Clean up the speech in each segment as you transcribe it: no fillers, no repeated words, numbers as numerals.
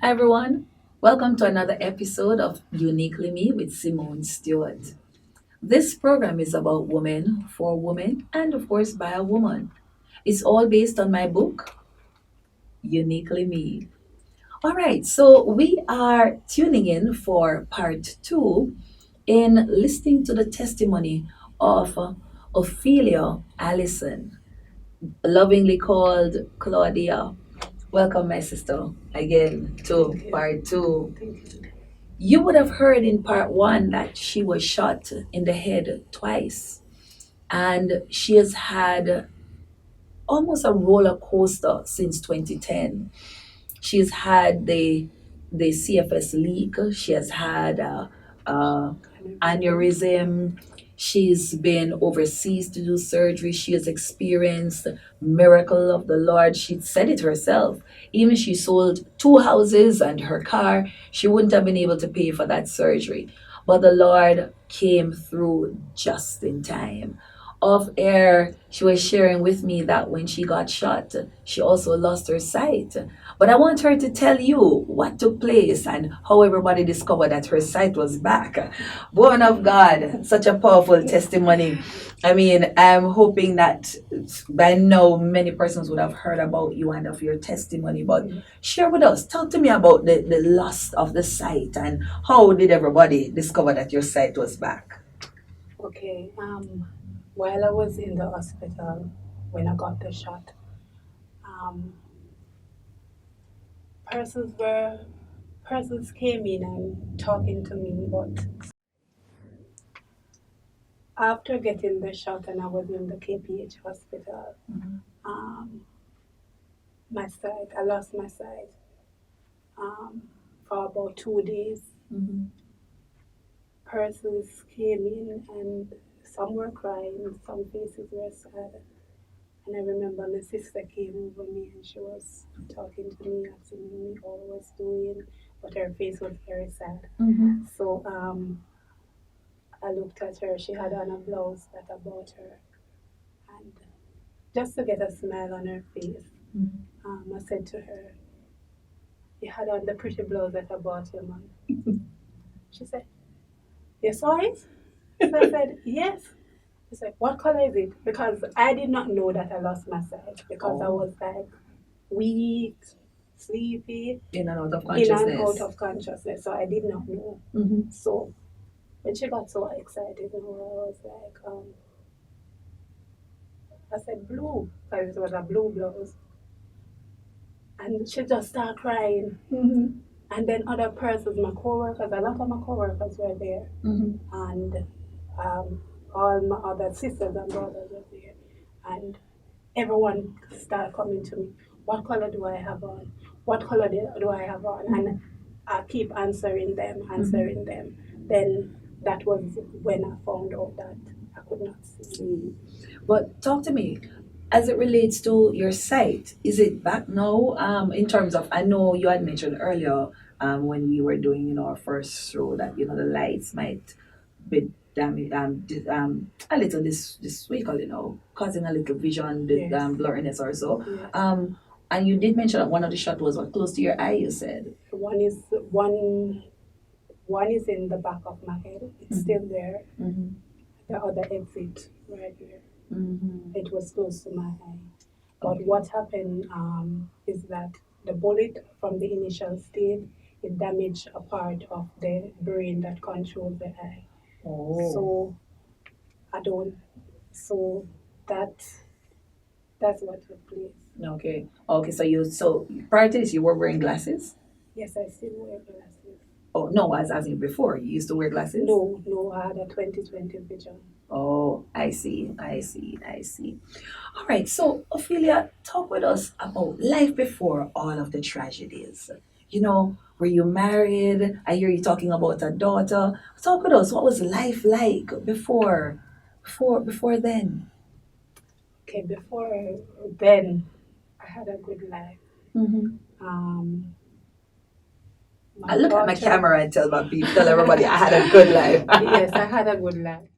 Hi everyone, welcome to another episode of Uniquely Me with Simone Stewart. This program is about women, for women, and of course by a woman. It's all based on my book, Uniquely Me. All right, so we are tuning in for part two in listening to the testimony of Ophilia Allison, lovingly called Claudia. Welcome, my sister, again to part two. You would have heard in part one that she was shot in the head twice, and she has had almost a roller coaster since 2010. She's had the CFS leak. She has had a aneurysm. She's been overseas to do surgery. She has experienced miracle of the Lord. She said it herself. Even she sold two houses and her car. She wouldn't have been able to pay for that surgery. But the Lord came through just in time. Off air, she was sharing with me that when she got shot, she also lost her sight. But I want her to tell you what took place and how everybody discovered that her sight was back. Woman of God, such a powerful testimony. I mean, I'm hoping that by now many persons would have heard about you and of your testimony. But share with us, talk to me about the loss of the sight and how did everybody discover that your sight was back? Okay, while I was in the hospital when I got the shot, um, persons were persons came in and talking to me, but after getting the shot and I was in the KPH hospital, um, my sight, I lost my sight um, for about 2 days. Mm-hmm. Persons came in and some were crying, some faces were sad. And I remember my sister came over me and she was talking to me, asking me how I was doing, but her face was very sad. Mm-hmm. So I looked at her. She had on a blouse that I bought her, and just to get a smile on her face, I said to her, "You had on the pretty blouse that I bought you, man." She said, "You saw it?" So I said, "Yes." She said, "What color is it?" Because I did not know that I lost my sight because I Oh, was like weak, sleepy, in and out of in and out consciousness. of consciousness. So I did not know. Mm-hmm. So when she got so excited, I was like, I said blue, because it was a blue blouse. And she just started crying. Mm-hmm. And then other persons, my coworkers, a lot of my coworkers were there. Mm-hmm. And um, all my other sisters and brothers were there. And everyone started coming to me. What color do I have on? What color do I have on? And I keep answering them. Then that was when I found out that I could not see. See. But talk to me, as it relates to your sight, is it back now? In terms of, I know you had mentioned earlier, when we were doing, our first show that, the lights might be damage, a little this week, or, causing a little vision, Yes, blurriness or so. yes. And you did mention that one of the shot was what, close to your eye, you said. One is one is in the back of my head. It's still there. Mm-hmm. The other exit right here. Mm-hmm. It was close to my eye. But Okay. what happened is that the bullet from the initial stage, it damaged a part of the brain that controls the eye. Oh. So I don't. So that that's what took place. Okay. Okay. So prior to this, you were wearing glasses. Yes, I still wear glasses. Oh no, as in before, you used to wear glasses. No, no, I had a 20/20 vision. Oh, I see. I see. I see. All right. So Ophelia, talk with us about life before all of the tragedies. Were you married? I hear you talking about a daughter. Talk with us. What was life like before then? Okay, before then, I had a good life. Mm-hmm. Um, I my look at my daughter. camera and tell my people, tell everybody I had a good life. Yes, I had a good life.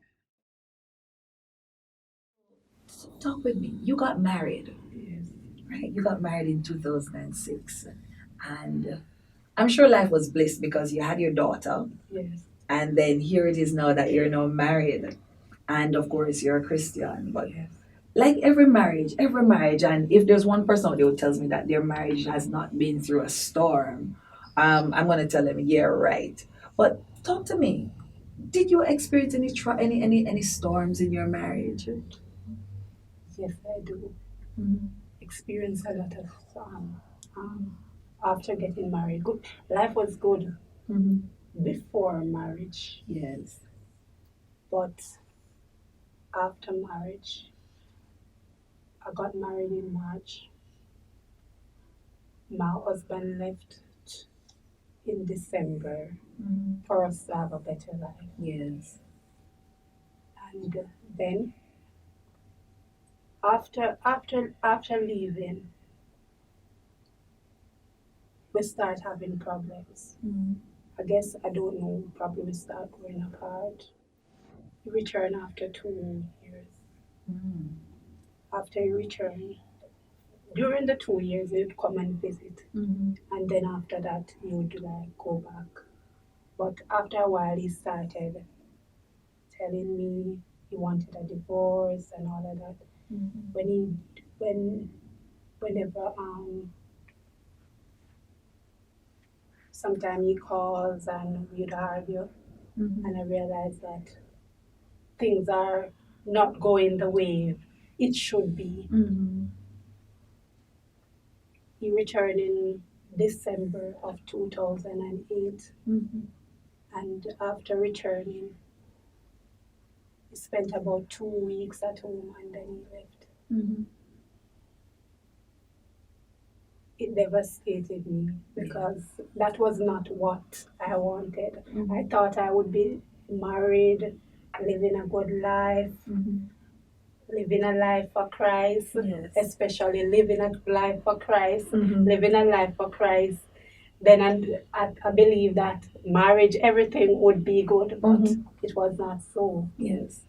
Talk with me. You got married, Yes. right? You got married in 2006, and I'm sure life was bliss because you had your daughter, Yes. and then here it is now that you're now married, and of course you're a Christian. But Yes. like every marriage, and if there's one person out there who tells me that their marriage has not been through a storm, I'm gonna tell them, yeah, right. But talk to me. Did you experience any storms in your marriage? Yes, I do Mhm. experience a lot of um, after getting married. Good. Life was good Mhm. before marriage, Yes. but after marriage, I got married in March. My husband left in December Mhm. for us to have a better life. Yes. And then after leaving, we start having problems. Mhm. I guess I don't know. Probably we start growing apart. We return after 2 years. Mhm. After you return, during the 2 years, you'd come and visit, Mhm. and then after that, you'd like go back. But after a while, he started telling me he wanted a divorce and all of that. Mhm. When he when whenever sometimes he calls and we'd argue, and Mhm. I realized that things are not going the way it should be. Mhm. He returned in December of 2008, Mhm. and after returning, he spent about 2 weeks at home and then he left. Mhm. It devastated me Yeah. because that was not what I wanted. I Mhm. thought I would be married, living a good life, Mhm. living a life for Christ, Yes. especially living a life for Christ, Mhm. living a life for Christ. Then I believe that marriage, everything would be good, but Mhm. it was not so. Yes.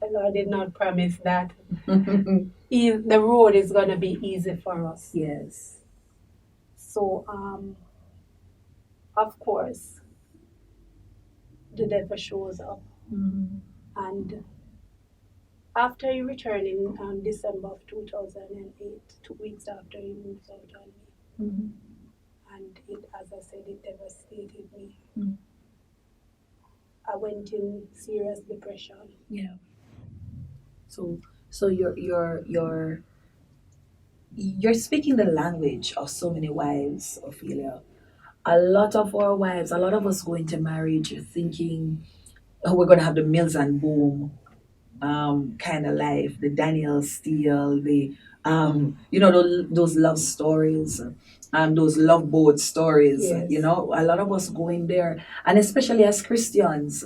The Lord did not promise that the road is going to be easy for us. Yes. So, of course, the devil shows up. Mhm. And after he returned in December of 2008, 2 weeks after he moved out on me, Mhm. and as I said, it devastated me. Mhm. I went in serious depression. Yeah. So you're speaking the language of so many wives, Ophelia. A lot of our wives, a lot of us go into marriage thinking, oh, we're going to have the mills and boom kind of life, the Daniel Steele, the those love stories, those love boat stories. You Yes. know, a lot of us go in there, and especially as Christians,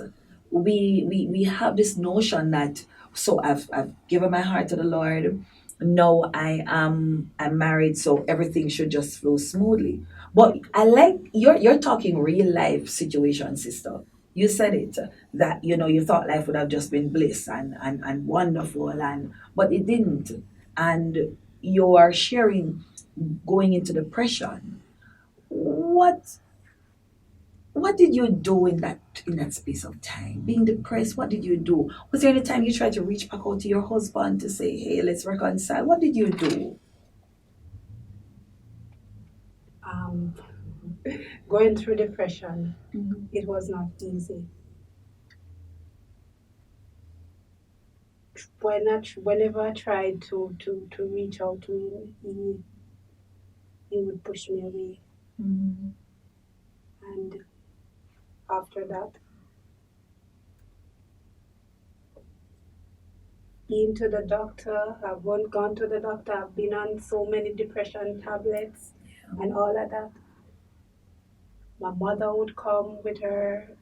we have this notion that so I've given my heart to the Lord. No, I'm married, so everything should just flow smoothly. But I like you're talking real life situation, sister. You said it that you thought life would have just been bliss and wonderful, and but it didn't. And you are sharing going into depression. What did you do in that space of time being depressed? What did you do? Was there any time you tried to reach back out to your husband to say, hey, let's reconcile? What did you do? Um, Going through depression, Mhm. it was not easy. Whenever I tried to reach out to him, he would push me away. Mhm. And after that, been to the doctor. I've gone to the doctor. I've been on so many depression tablets and all of that. My mother would come with her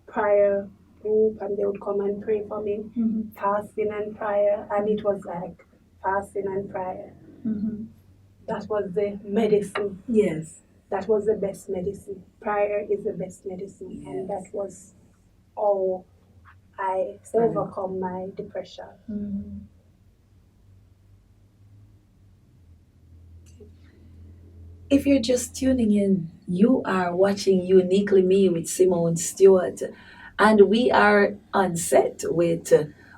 prayer group, and they would come and pray for me, Mhm. fasting and prayer. And it was like fasting and prayer. Mhm. That was the medicine. Yes. That was the best medicine. Prayer is the best medicine, and that Yes. was how I Right. overcome my depression. Mhm. If you're just tuning in, you are watching Uniquely Me with Simone Stewart, and we are on set with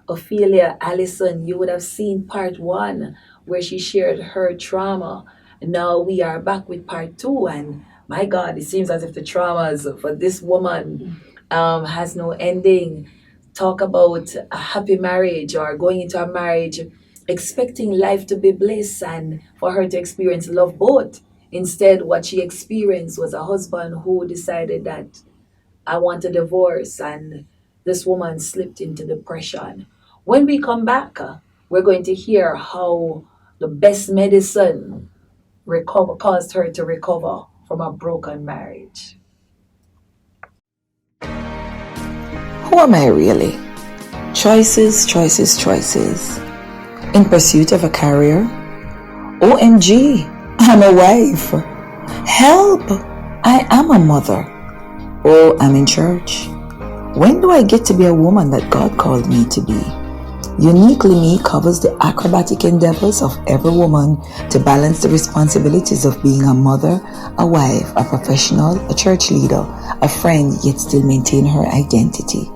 Ophilia Allison. You would have seen part one where she shared her trauma. Now we are back with part two, and my God, it seems as if the traumas for this woman has no ending. Talk about a happy marriage or going into a marriage expecting life to be bliss and for her to experience love both. Instead, what she experienced was a husband who decided that I want a divorce, and this woman slipped into depression. When we come back, we're going to hear how the best medicine recover caused her to recover from a broken marriage. Who am I really? Choices, choices, choices. In pursuit of a career? OMG, I'm a wife. Help! I am a mother. Oh, I'm in church. When do I get to be a woman that God called me to be? Uniquely Me covers the acrobatic endeavors of every woman to balance the responsibilities of being a mother, a wife, a professional, a church leader, a friend, yet still maintain her identity.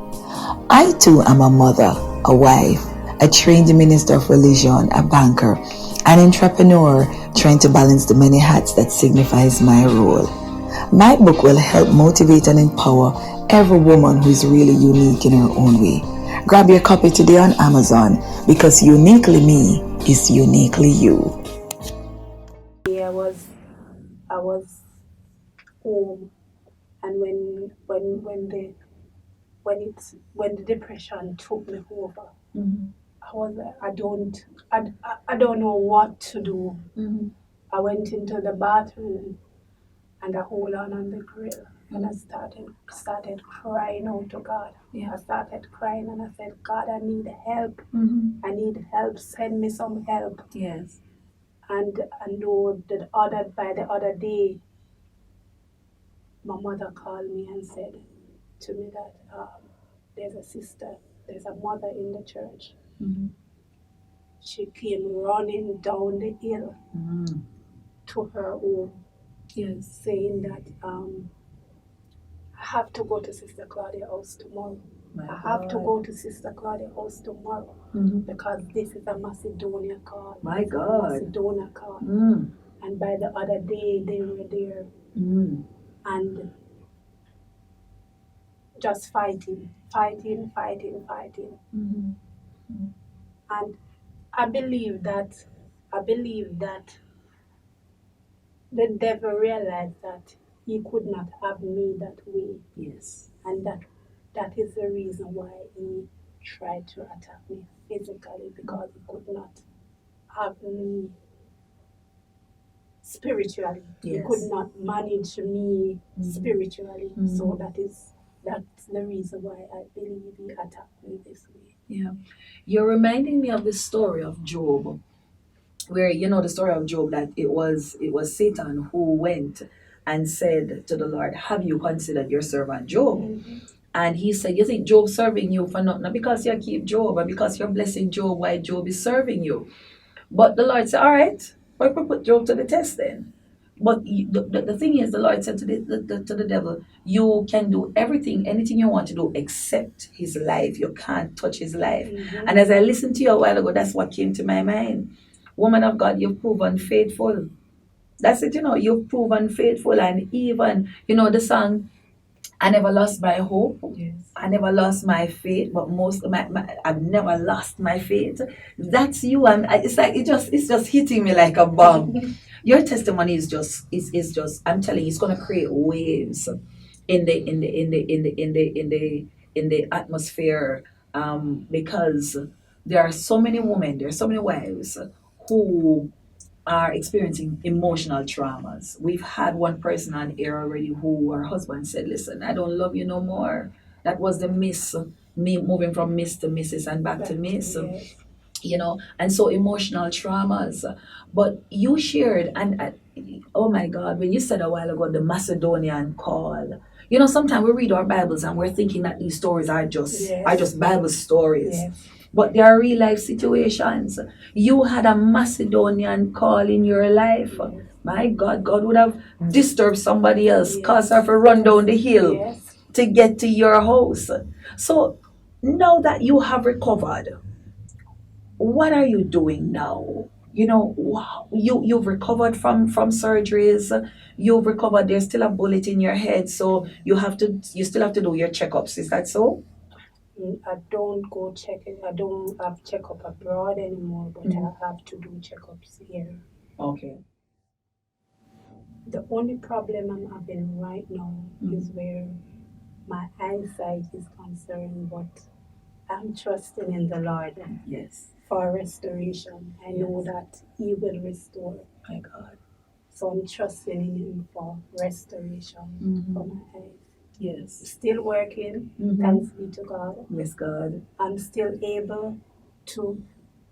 I too am a mother, a wife, a trained minister of religion, a banker, an entrepreneur trying to balance the many hats that signifies my role. My book will help motivate and empower every woman who is really unique in her own way. Grab your copy today on Amazon because Uniquely Me is uniquely you. Yeah, I was home, and when the depression took me over, I was I don't know what to do. I went into the bathroom and I hold on the grill and I started crying out to God. I started crying and I said, God, I need help. I need help. Send me some help. Yes. And I know that by the other day, my mother called me and said to me that there's a mother in the church. She came running down the hill to her home, saying that I have to go to Sister Claudia's house tomorrow. I have to go to Sister Claudia's house tomorrow because this is a Macedonia call. My God. Macedonia call. And by the other day, they were there and just fighting. And I believe that the devil realized that he could not have me that way. Yes. And that is the reason why he tried to attack me physically, because he could not have me spiritually. He could not manage me spiritually. So that's the reason why I believe he attacked me this way. Yeah. You're reminding me of the story of Job, where you know the story of Job, that it was Satan who went and said to the Lord, have you considered your servant Job? And he said, you think Job serving you for nothing? Not because you keep Job and because you're blessing Job, why Job is serving you. But the Lord said, all right, we put Job to the test then. But the thing is, the Lord said to the devil, you can do everything, anything you want to do, except his life. You can't touch his life. And as I listened to you a while ago, that's what came to my mind. Woman of God, you've proven faithful. That's it, you've proven faithful. And even, the song, I never lost my hope. Yes. I never lost my faith, but I've never lost my faith. That's you, and it's like it's just hitting me like a bomb. Your testimony is just. I'm telling you, it's gonna create waves in the atmosphere, because there are so many women, there are so many wives who are experiencing emotional traumas. We've had one person on air already who her husband said, listen, I don't love you no more. That was the miss, me moving from miss to Mrs. and back to miss. And so emotional traumas. But you shared, and oh my God, when you said a while ago, the Macedonian call. Sometimes we read our Bibles and we're thinking that these stories are just Bible stories. Yes. But they are real life situations. You had a Macedonian call in your life. My God, God would have disturbed somebody else, caused Yes, her to run down the hill yes. to get to your house. So now that you have recovered, what are you doing now? You know, wow, you've recovered from surgeries. You've recovered. There's still a bullet in your head, so you still have to do your checkups. Is that so? I don't go checking. I don't have checkup abroad anymore, but I have to do checkups here. Okay. The only problem I'm having right now is where my eyesight is concerned, but I'm trusting in the Lord Yes. for restoration. I know Yes. that He will restore. My God. So I'm trusting in Him for restoration for my eyes. Yes. Still working, thanks be to God. Yes, God. I'm still able to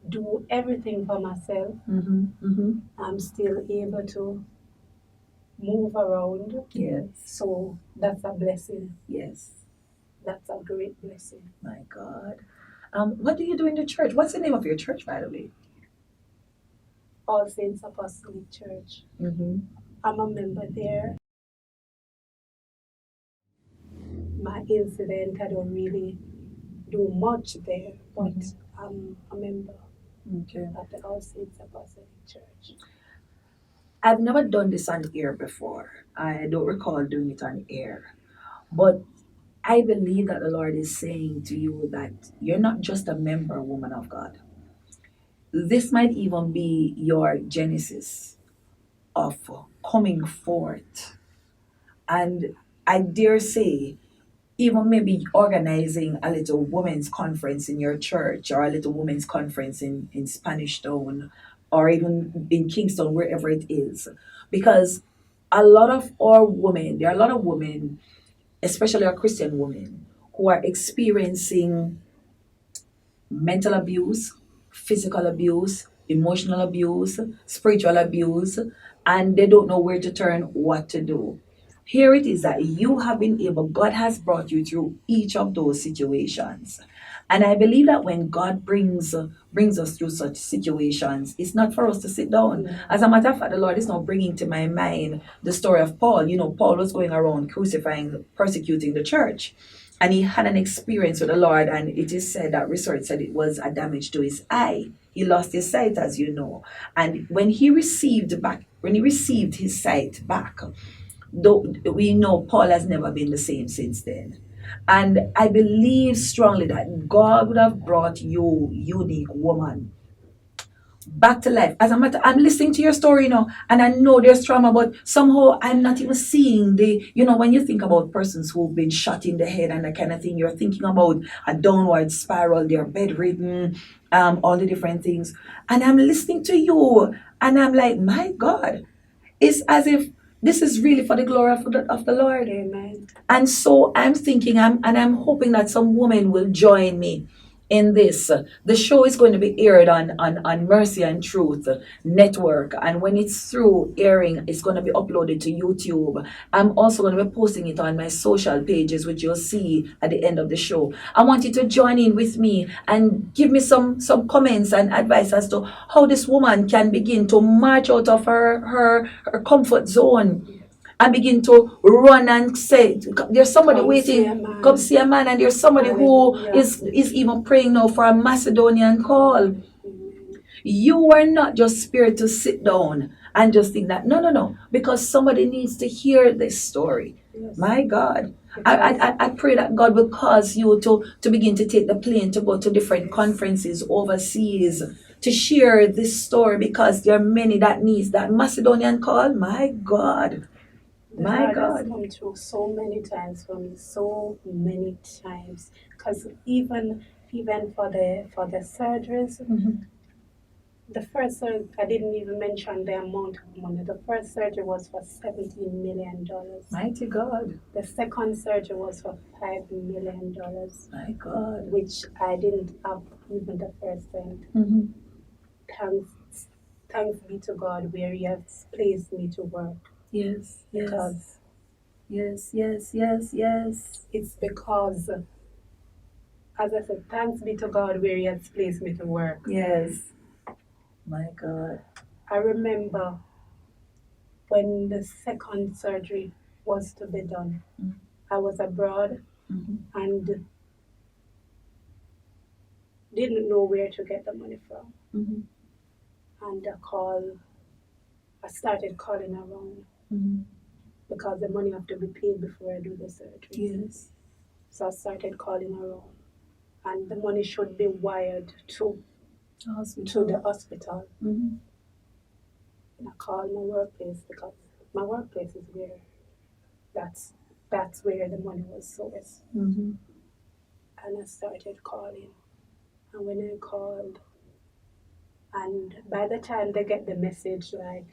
do everything for myself. I'm still able to move around. Yes. So that's a blessing. Yes. That's a great blessing. My God. What do you do in the church? What's the name of your church, by the way? All Saints Apostolic Church. I'm a member there. My incident, I don't really do much there, but I'm a member Okay. at the All Saints Apostolic Church. I've never done this on air before. I don't recall doing it on air. But I believe that the Lord is saying to you that you're not just a member, woman of God. This might even be your genesis of coming forth. And I dare say, even maybe organizing a little women's conference in your church or a little women's conference in Spanish Town or even in Kingston, wherever it is. Because a lot of our women, there are a lot of women, especially our Christian women, who are experiencing mental abuse, physical abuse, emotional abuse, spiritual abuse, and they don't know where to turn, what to do. Here it is that you have been able, God has brought you through each of those situations. And I believe that when God brings us through such situations, it's not for us to sit down. As a matter of fact, the Lord is now bringing to my mind the story of Paul. You know, Paul was going around crucifying, persecuting the church. And he had an experience with the Lord, and it is said that research said it was a damage to his eye. He lost his sight, as you know. And when he received his sight back, though we know Paul has never been the same since then. And I believe strongly that God would have brought you, unique woman, back to life. As a matter, I'm listening to your story now, and I know there's trauma, but somehow I'm not even seeing when you think about persons who've been shot in the head and that kind of thing, you're thinking about a downward spiral, they're bedridden, all the different things. And I'm listening to you, and I'm like, my God, it's as if this is really for the glory of the Lord. Amen. And so I'm thinking, I'm hoping that some women will join me in this. The show is going to be aired on Mercy and Truth Network. And when it's through airing, it's going to be uploaded to YouTube. I'm also going to be posting it on my social pages, which you'll see at the end of the show. I want you to join in with me and give me some comments and advice as to how this woman can begin to march out of her comfort zone and begin to run and say, there's somebody waiting, come see a man, and there's somebody who is even praying now for a Macedonian call. You are not just spirit to sit down and just think that, no, because somebody needs to hear this story. Yes. My God. I pray that God will cause you to begin to take the plane to go to different conferences overseas to share this story, because there are many that needs that Macedonian call. My God. My God has God. come through so many times for me, so many times. Because even for the surgeries, the first surgery, I didn't even mention the amount of money. The first surgery was for $17 million. Mighty God. The second surgery was for $5 million. My God. Which I didn't have even the first cent. Thanks be to God where He has placed me to work. Yes. Because Yes. it's because, as I said, thanks be to God where He has placed me to work. Yes. My God. I remember when the second surgery was to be done, I was abroad and didn't know where to get the money from. And I started calling around because the money have to be paid before I do the surgery. Yes. So I started calling around, and the money should be wired to the hospital. And I called my workplace because my workplace is where that's where the money was sourced. And I started calling, and when I called, and by the time they get the message, like,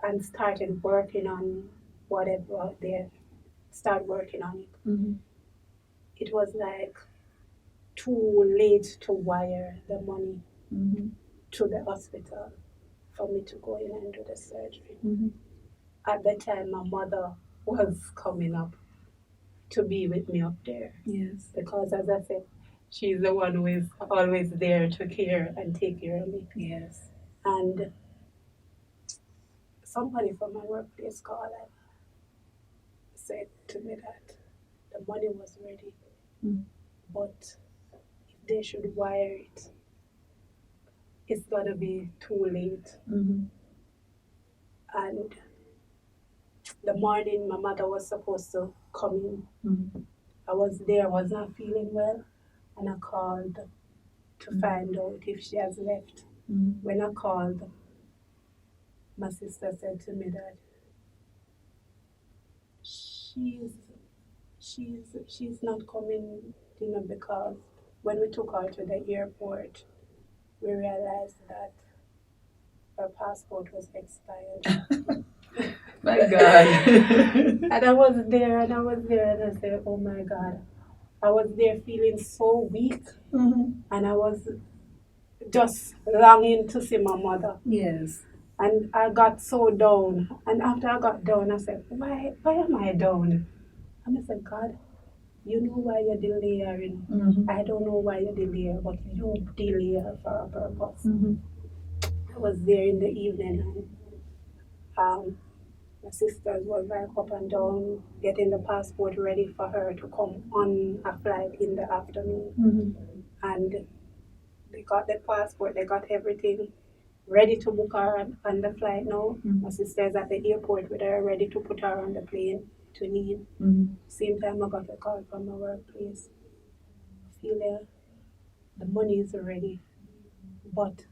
and started working on whatever they start working on it, it was like too late to wire the money to the hospital for me to go in and do the surgery. At the time, my mother was coming up to be with me up there. Yes. Because, as I said, she's the one who is always there to care and take care of me. Yes. And somebody from my workplace called and said to me that the money was ready, but if they should wire it, it's gonna be too late. And the morning my mother was supposed to come in, I was there, I was not feeling well, and I called to find out if she has left. When I called, my sister said to me that she's not coming, because when we took her to the airport, we realized that her passport was expired. My God. And I was there, and I said, oh my God. I was there feeling so weak, and I was just longing to see my mother. Yes. And I got so down. And after I got down, I said, why am I down? And I said, God, you know why you're delaying. I don't know why you're delaying, but you delay for a purpose. I was there in the evening, and my sisters were like up and down, getting the passport ready for her to come on a flight in the afternoon. And they got the passport, they got everything ready to book her on the flight now. My sister's at the airport with her, ready to put her on the plane to leave. Same time I got a call from my workplace. Ophilia, the money is ready, but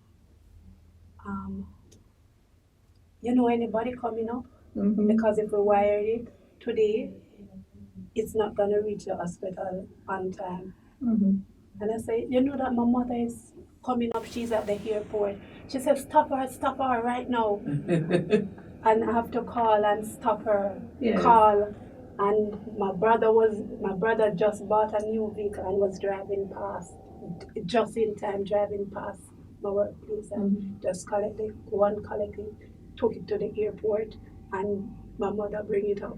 you know anybody coming up? Because if we wired it today, it's not going to reach the hospital on time. And I say, you know that my mother is coming up, she's at the airport. She says, stop her right now. And I have to call and stop her. Yes. Call. And my brother just bought a new vehicle and was driving past, just in time driving past my workplace, and just collected, took it to the airport, and my mother bring it up.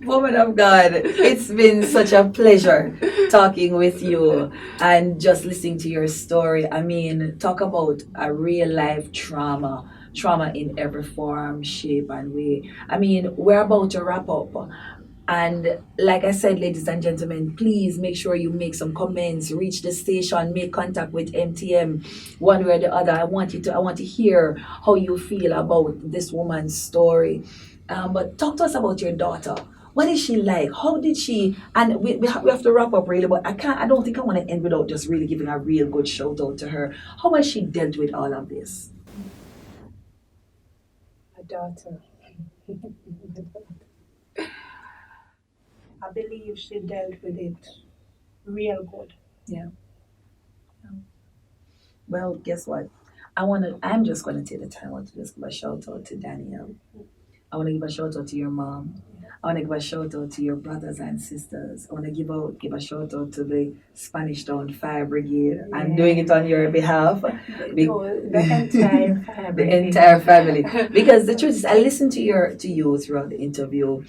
Woman of God, it's been such a pleasure talking with you and just listening to your story. I mean, talk about a real life trauma in every form, shape, and way. I mean, we're about to wrap up. And like I said, ladies and gentlemen, please make sure you make some comments, reach the station, make contact with MTM one way or the other. I want to hear how you feel about this woman's story. But talk to us about your daughter. What is she like? How did she? And we have to wrap up really, but I don't think I want to end without just really giving a real good shout out to her. How has she dealt with all of this? My daughter. I believe she dealt with it real good. Yeah. Well, guess what? I'm just gonna take the time. I want to just give a shout out to Danielle. I want to give a shout out to your mom. I want to give a shout out to your brothers and sisters. I want to give a shout out to the Spanish Town Fire Brigade. Yeah. I'm doing it on your behalf. The entire family. The entire family. Because the truth is, I listened to you throughout the interview,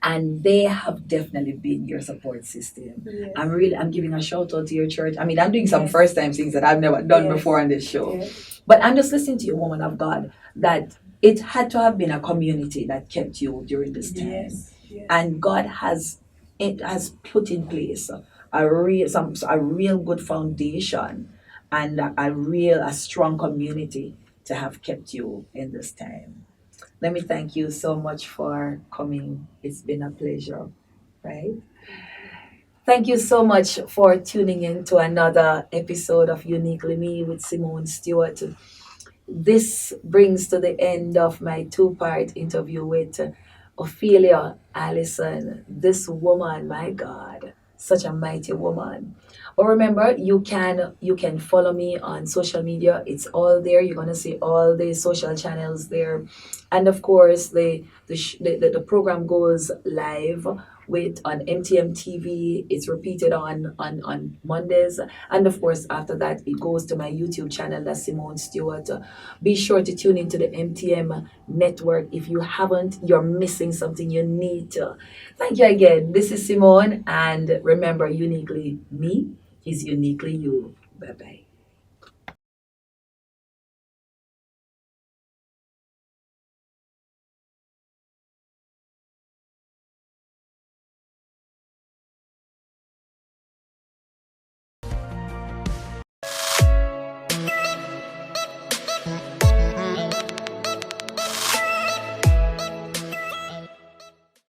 and they have definitely been your support system. Yes. I'm giving a shout out to your church. I mean, I'm doing some first time things that I've never done before on this show. Yes. But I'm just listening to you, woman of God, that it had to have been a community that kept you during this time. Yes. And God has it has put in place a real good foundation and a strong community to have kept you in this time. Let me thank you so much for coming. It's been a pleasure, right? Thank you so much for tuning in to another episode of Uniquely Me with Simone Stewart. This brings to the end of my two-part interview with Ophilia Allison. This woman, my God, such a mighty woman. But remember, you can follow me on social media. It's all there. You're gonna see all the social channels there, and of course, the program goes live with on MTM TV. It's repeated on Mondays, and of course, after that, it goes to my YouTube channel. That's Simone Stewart. Be sure to tune into the MTM network. If you haven't, you're missing something. You need to. Thank you again. This is Simone, and remember, uniquely me is uniquely you. Bye bye.